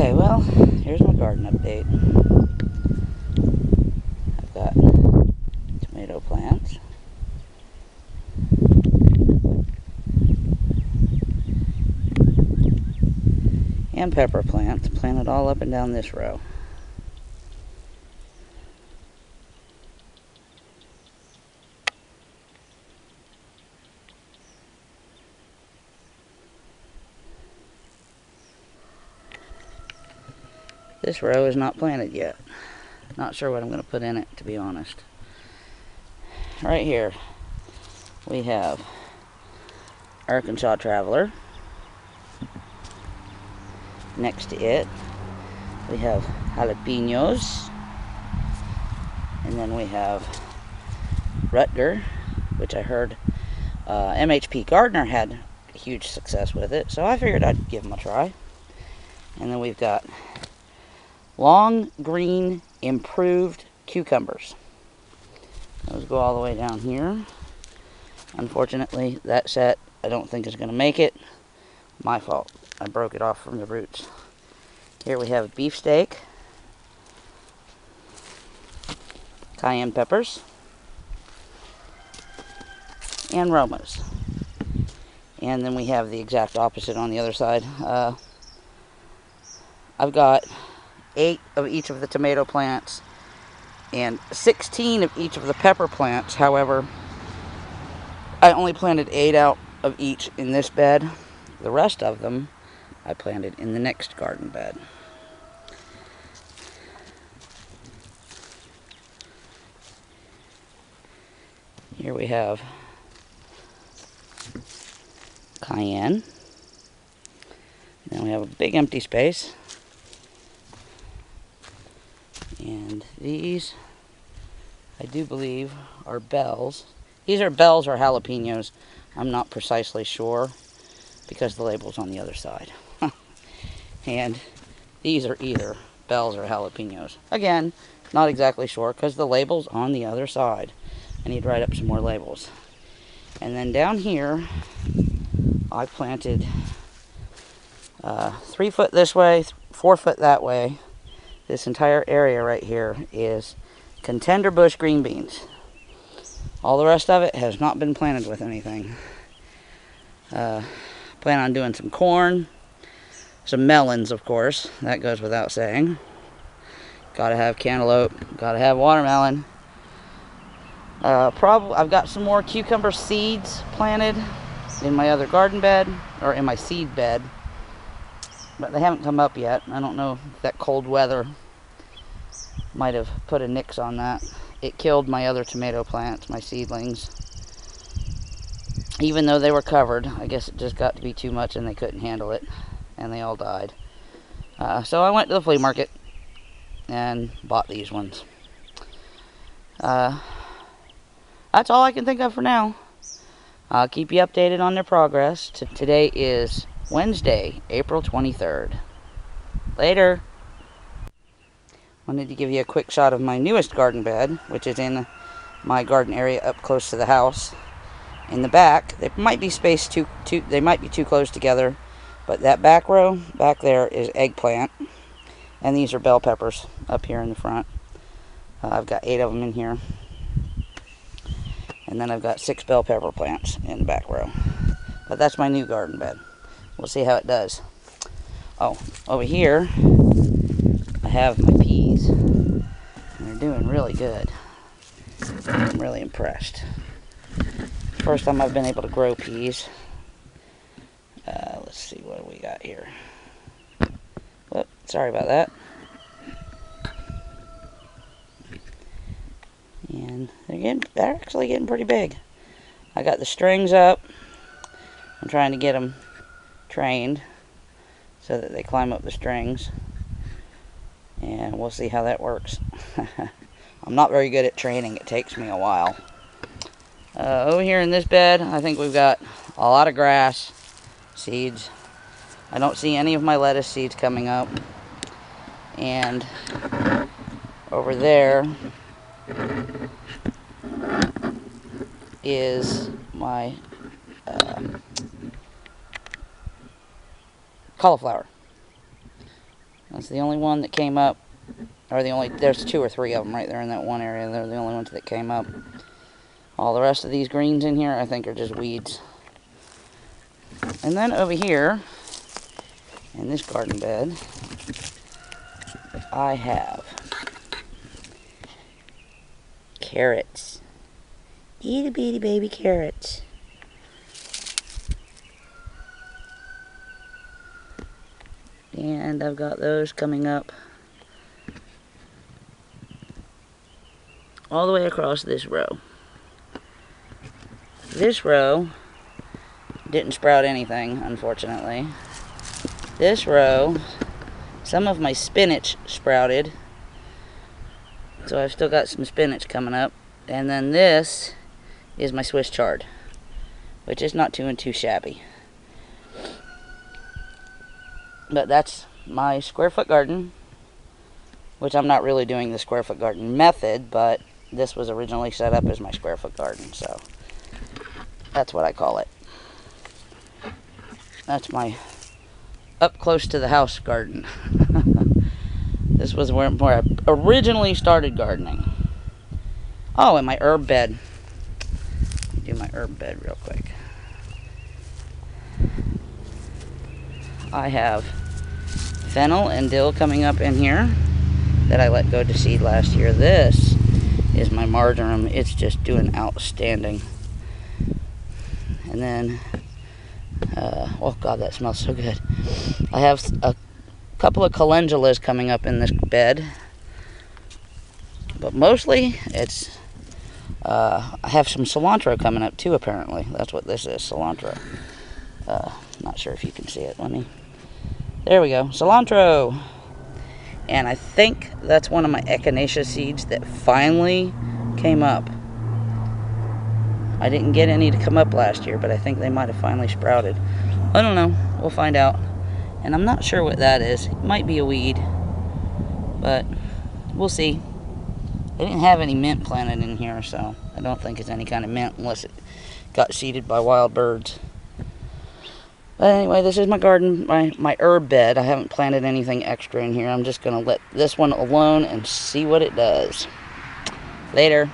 Okay, well, here's my garden update. I've got tomato plants. And pepper plants planted all up and down this row. This row is not planted yet. Not sure what I'm going to put in it, to be honest. Right here, we have Arkansas Traveler. Next to it, we have jalapenos. And then we have Rutger, which I heard MHP Gardner had huge success with it, so I figured I'd give them a try. And then we've got long green improved cucumbers. Those go all the way down here. Unfortunately, that set I don't think is going to make it. My fault. I broke it off from the roots. Here we have beefsteak, cayenne peppers, and Romas. And then we have the exact opposite on the other side. I've got 8 of each of the tomato plants and 16 of each of the pepper plants. However, I only planted 8 out of each in this bed. The rest of them I planted in the next garden bed. Here we have cayenne. Then we have a big empty space. And these, I do believe, are bells. These are bells or jalapenos. I'm not precisely sure because the label's on the other side. And these are either bells or jalapenos. Again, not exactly sure because the label's on the other side. I need to write up some more labels. And then down here, I planted 3 foot this way, 4 foot that way. This entire area right here is contender bush green beans. All the rest of it has not been planted with anything. Plan on doing some corn, some melons, of course. That goes without saying. Gotta have cantaloupe, gotta have watermelon. I've got some more cucumber seeds planted in my other garden bed, or in my seed bed, but they haven't come up yet. I don't know if that cold weather might have put a nix on that. It killed my other tomato plants, my seedlings. Even though they were covered, I guess it just got to be too much and they couldn't handle it, and they all died. So I went to the flea market and bought these ones. That's all I can think of for now. I'll keep you updated on their progress. Today is Wednesday, April 23rd. Later. Wanted to give you a quick shot of my newest garden bed, which is in my garden area up close to the house. In the back, they might be spaced they might be too close together, but that back row back there is eggplant, and these are bell peppers up here in the front. I've got 8 of them in here. And then I've got 6 bell pepper plants in the back row. But that's my new garden bed. We'll see how it does. Oh, over here, I have my peas. And they're doing really good. I'm really impressed. First time I've been able to grow peas. Let's see what we got here. Whoop, sorry about that. And they're actually getting pretty big. I got the strings up. I'm trying to get them trained so that they climb up the strings. And we'll see how that works. I'm not very good at training. It takes me a while. Over here in this bed, I think we've got a lot of grass seeds. I don't see any of my lettuce seeds coming up. And over there is my cauliflower. That's the only one that came up. Or there's 2 or 3 of them right there in that one area. They're the only ones that came up. All the rest of these greens in here, I think, are just weeds. And then over here, in this garden bed, I have carrots. Itty bitty baby carrots. And I've got those coming up all the way across this row. This row didn't sprout anything, unfortunately. This row, some of my spinach sprouted, so I've still got some spinach coming up. And then this is my Swiss chard, which is not too shabby. But that's my square foot garden, which I'm not really doing the square foot garden method, but this was originally set up as my square foot garden, so that's what I call it. That's my up close to the house garden. This was where I originally started gardening. Oh, and my herb bed. Let me do my herb bed real quick. I have fennel and dill coming up in here that I let go to seed last year. This is my marjoram. It's just doing outstanding. And then, oh God, that smells so good. I have a couple of calendulas coming up in this bed, but mostly it's, I have some cilantro coming up too, apparently. That's what this is, cilantro. Not sure if you can see it. There we go, cilantro. And I think that's one of my echinacea seeds that finally came up. I didn't get any to come up last year, but I think they might have finally sprouted. I don't know, we'll find out. And I'm not sure what that is. It might be a weed, but we'll see. I didn't have any mint planted in here, so I don't think it's any kind of mint unless it got seeded by wild birds. But anyway, this is my garden, my herb bed. I haven't planted anything extra in here. I'm just going to let this one alone and see what it does. Later.